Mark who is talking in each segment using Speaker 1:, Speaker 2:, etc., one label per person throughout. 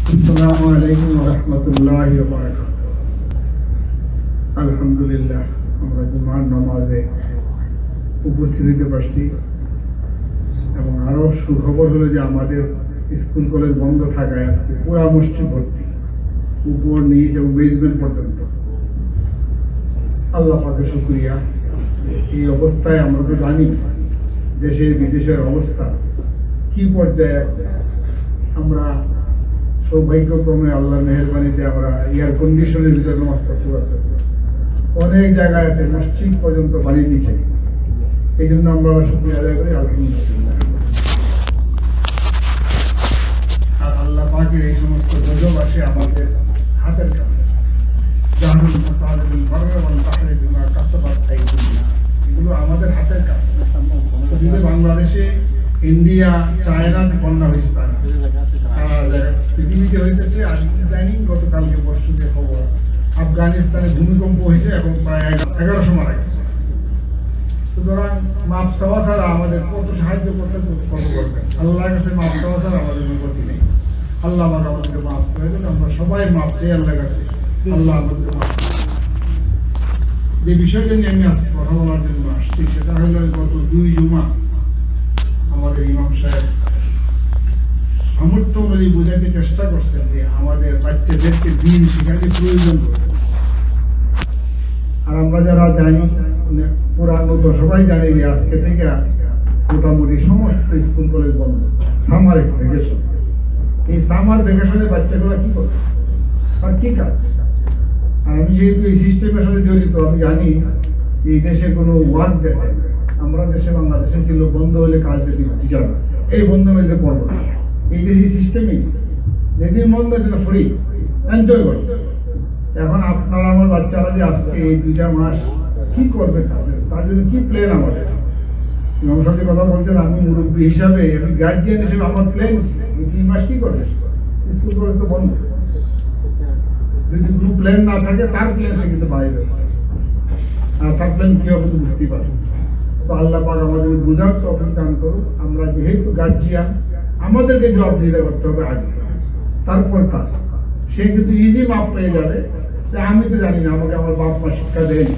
Speaker 1: আসসালামু আলাইকুম ওয়া রাহমাতুল্লাহি ওয়া বারাকাতুহু। আলহামদুলিল্লাহ, আমরা জুমার নামাজে উপস্থিত হতে পারছি এবং আরো সুখবর হলো যে আমাদের স্কুল কলেজ বন্ধ থাকায় আজকে পুরা মসজিদ ভর্তি, উপর নিচ এবং বেসমেন্ট পর্যন্ত। আল্লাহ পাকের শুকরিয়া। এই অবস্থায় আমরা তো জানি দেশের বিদেশের অবস্থা কি পর্যায়ে। আমরা সৌভাগ্যক্রমে আল্লাহর মেহেরবানিতে আমরা এয়ার কন্ডিশনের ভিতরে নামাজ পড়তে পারতেছি। অনেক জায়গায় আছে মসজিদ পর্যন্ত বাড়ির নিচে। এই জন্য আমরা শুকরিয়া আদায় করি, আলহামদুলিল্লাহ। আর আল্লাহ পাকের এই সমস্ত গজব আসে আমাদের হাতের কাছে। এগুলো আমাদের হাতের কাজ। যদি বাংলাদেশে, ইন্ডিয়া, চায়নাতে বন্যা হয়েছে, তারা পৃথিবীতে হইতেছে। আর ইদানিং গতকালকে পরশুতে খবর আফগানিস্তানে ভূমিকম্প হয়েছে এবং প্রায় 1100 মারা গেছে। সুতরাং মাপ চাওয়া ছাড়া আমাদের কত সাহায্য করতে কত করবেন। আল্লাহর কাছে মাপ চাওয়া ছাড়া আমাদের কোনো গতি নেই। আল্লাহ আমাদেরকে মাফ করে দেন। আমরা সবাই মাপ চাই আল্লাহর কাছে, আল্লাহ আমাদেরকে মাফ করে দেন। যে বিষয়টা নিয়ে আমি আজকে কথা বলার জন্য আসছি সেটা হলো গত 2 জুমা আমাদের ইমাম সাহেব সামর্থ্য অনুযায়ী বোঝাতে চেষ্টা করছেন যে আমাদের বাচ্চাদেরকে দিন শেখাতে প্রয়োজন পড়ে। আর আমরা যারা জানি, পুরানো তো সবাই জানি যে আজকে থেকে মোটামুটি সমস্ত স্কুল কলেজ বন্ধ, সামার ভ্যাকেশন। এই সামার ভ্যাকেশনে বাচ্চাগুলো কি করবে আর কি কাজ? আর আমি যেহেতু এই সিস্টেমের সাথে জড়িত, আমি জানি এই দেশে কোনো ওয়ার্ক দেয়। আমরা দেশে, বাংলাদেশে ছিল বন্ধ হলে কাজ দিতে টিচার, এই বন্ধ হলে পড়বো না। এই দেশে সিস্টেমই যেদিন বন্ধ যেন ফ্রি এনজয় করো। এখন আপনারা আমার বাচ্চারা যে আজকে এই 2টা মাস কি করবে, তার জন্য কি প্ল্যান আমাদের? ইমাম সাহেব কথা বলছেন, আমি মুরব্বী হিসাবে, আমি গার্জিয়ান হিসেবে আমার প্ল্যান 2 মাস কি করবে? স্কুল কলেজ তো বন্ধ। যদি কোনো প্ল্যান না থাকে, তার প্ল্যান সে কিন্তু বাইরে, আর তার প্ল্যান কি হবে তো বুঝতেই পারে। তো আল্লাহ পাক আমাদের বোঝার তৌফিক দান করুক। আমরা যেহেতু গার্জিয়ান, আমাদেরকে জবাবদিহিতা করতে হবে আগে, তারপর তার। সে কিন্তু ইজি মাপ পেয়ে যাবে যে আমি তো জানি না, আমাকে আমার বাপ মা শিক্ষা দেয়নি।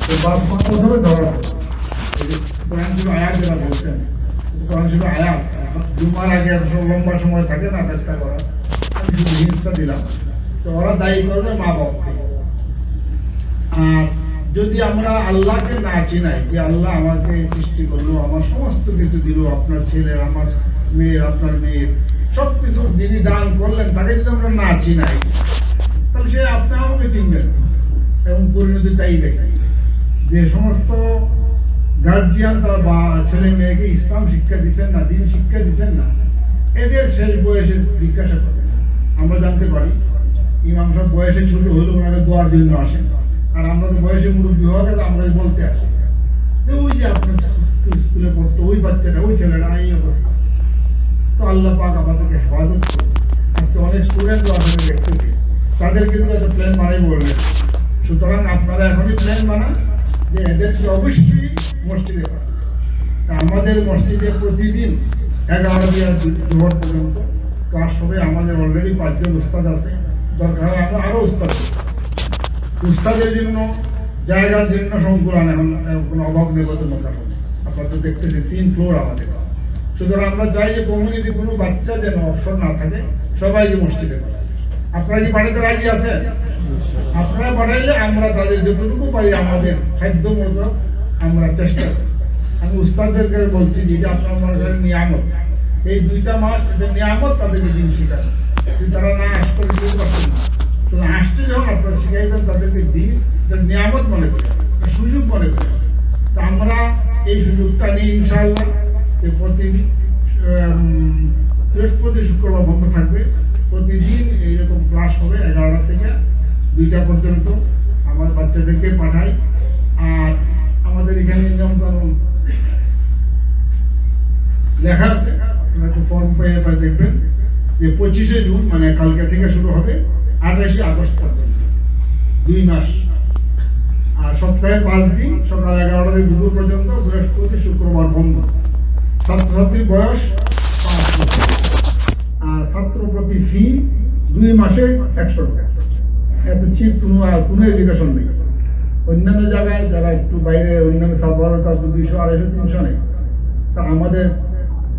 Speaker 1: তো বাপ মা প্রথমে ধরা কোরআন শরীফ আয়াত যেটা বলছেন, কোরআন শরীফ আয়াত জুমার আগে এত লম্বা সময় থাকে না ব্যাখ্যা করা, আমি শুধু হিংসা দিলাম। তো ওরা দায়ী করবে মা বাপকে। আর যদি আমরা আল্লাহকে না চিনাই যে আল্লাহ আমাকে সৃষ্টি করলো, আমার সমস্ত কিছু দিল, আপনার ছেলের, আমার মেয়ের, আপনার মেয়ের সব কিছু যিনি দান করলেন, তাকে যদি আমরা না চিনাই, তাহলে সে আপনি আমাকে চিনবেন। এবং পরিণতি তাই দেখাই যে সমস্ত গার্জিয়ান তার বা ছেলে মেয়েকে ইসলাম শিক্ষা দিচ্ছেন না, দিন শিক্ষা দিচ্ছেন না, এদের শেষ বয়সে জিজ্ঞাসা করে আমরা জানতে পারি। ইমাম সাহেব বয়সে ছোট হলেও ওনাকে দোয়ার জন্য আসেন, আর আমরা তো বয়সে মুরব্বী হওয়া গেলে আমরা বলতে আসি যে ওই যে আপনার স্কুলে পড়তো ওই বাচ্চাটা, ওই ছেলেটা, এই অবস্থা। তো আল্লাহ পাক আমাদেরকে হেফাজত করুন। আজকে অনেক স্টুডেন্টও আসলে দেখতেছি, তাদের কিন্তু একটা প্ল্যান বানাই বললেন। সুতরাং আপনারা এখনই প্ল্যান বানান যে এদেরকে অবশ্যই মসজিদে পাঠান। আমাদের মসজিদে প্রতিদিন 11 দিয়ে জোহর পর্যন্ত ক্লাস হবে। আমাদের অলরেডি 5 জন উস্তাদ আছে, দরকার হয় আমরা আরও উস্তাদ। উস্তাদের জন্য, জায়গার জন্য সংকুলান এখন কোনো অভাব নেই বলতে দরকার হবে। আপনারা তো দেখতেছি 3 ফ্লোর আমাদের। সুতরাং আমরা চাই যে কমিউনিটি কোনো বাচ্চা যেন অবসর না থাকে, সবাইকে মসজিদে পাঠান। আপনারা কি পাঠাতে রাজি আছেন? আপনারা পাঠাইলে আমরা তাদের যতটুকু পাই আমাদের খাদ্য মতো আমরা চেষ্টা করি। আমি উস্তাদদেরকে বলছি যে এটা আপনার মনে করেন নিয়ামত, এই 2টা মাস এটা নিয়ামত, তাদেরকে দিন শেখানো। কিন্তু তারা না আসতে দিতে পারছেন না। তো আসছে যখন আপনারা শিখাইবেন, তাদেরকে দিন নিয়ামত মনে করি, সুযোগ মনে করি। তা আমরা এই সুযোগটা নিয়ে ইনশাআল্লাহ প্রতিদিন বৃহস্পতি শুক্রবার বন্ধ থাকবে, প্রতিদিন এইরকম ক্লাস হবে 11টা থেকে 2টা পর্যন্ত। আমার বাচ্চাদেরকে পাঠাই। আর আমাদের এখানে নিয়মকানুন লেখা আছে, আপনারা তো ফর্ম পেয়ে দেখবেন যে 25শে জুন মানে কালকে থেকে শুরু হবে 28শে আগস্ট পর্যন্ত 2 মাস। আর সপ্তাহে 5 দিন, সকাল 11টা থেকে দুপুর পর্যন্ত, বৃহস্পতি শুক্রবার বন্ধ। ছাত্রছাত্রীর বয়স 5 বছর। আর ছাত্র প্রতি ফি 2 মাসে 100 টাকা। এত চিপ কোনো এডুকেশন নেই। অন্যান্য জায়গায় যারা একটু বাইরে অন্যান্য সাবভার তার 200, 250, 300 নেই। তা আমাদের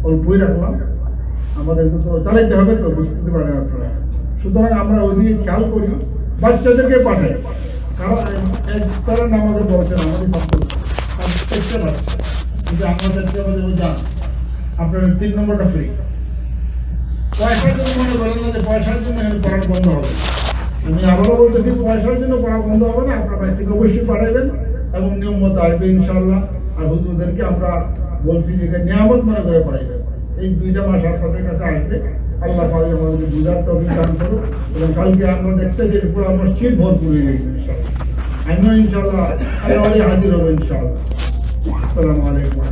Speaker 1: অল্পই রাখলাম, আমাদের তো চালাইতে হবে, তো বুঝতে পারেন আপনারা। সুতরাং আমরা ওইদিকে খেয়াল করি, বাচ্চাদেরকে পাঠাই। কারণ তারা নামাজে পড়েছেন আমাদের ছাত্র, চেষ্টা পাচ্ছে কিন্তু আমাদেরকে যান আপনার 3 নম্বরটা ফ্রি। পয়সার জন্য মনে করেন না যে পয়সার জন্য পড়ানো বন্ধ হবে। আমি আবারও বলতেছি, পয়সার জন্য পড়া বন্ধ হবে না। আপনার বাচ্চাকে অবশ্যই পাঠাবেন এবং নিয়ম মতো আসবে ইনশাআল্লাহ। আর হুজুরদেরকে আমরা বলছি যে এটা নিয়ামত মনে করে পড়াইবেন। এই 2টা মাস আপনাদের কাছে আসবে। আল্লাহ পাক আমাদেরকে বুঝার তৌফিক দান করুন এবং কালকে আমরা দেখতেছি যে পুরো মসজিদ ভরপুর হয়ে গেছে ইনশাআল্লাহ। আমিও ইনশাআল্লাহ হাজির হবো ইনশাআল্লাহ। আসসালামু আলাইকুম।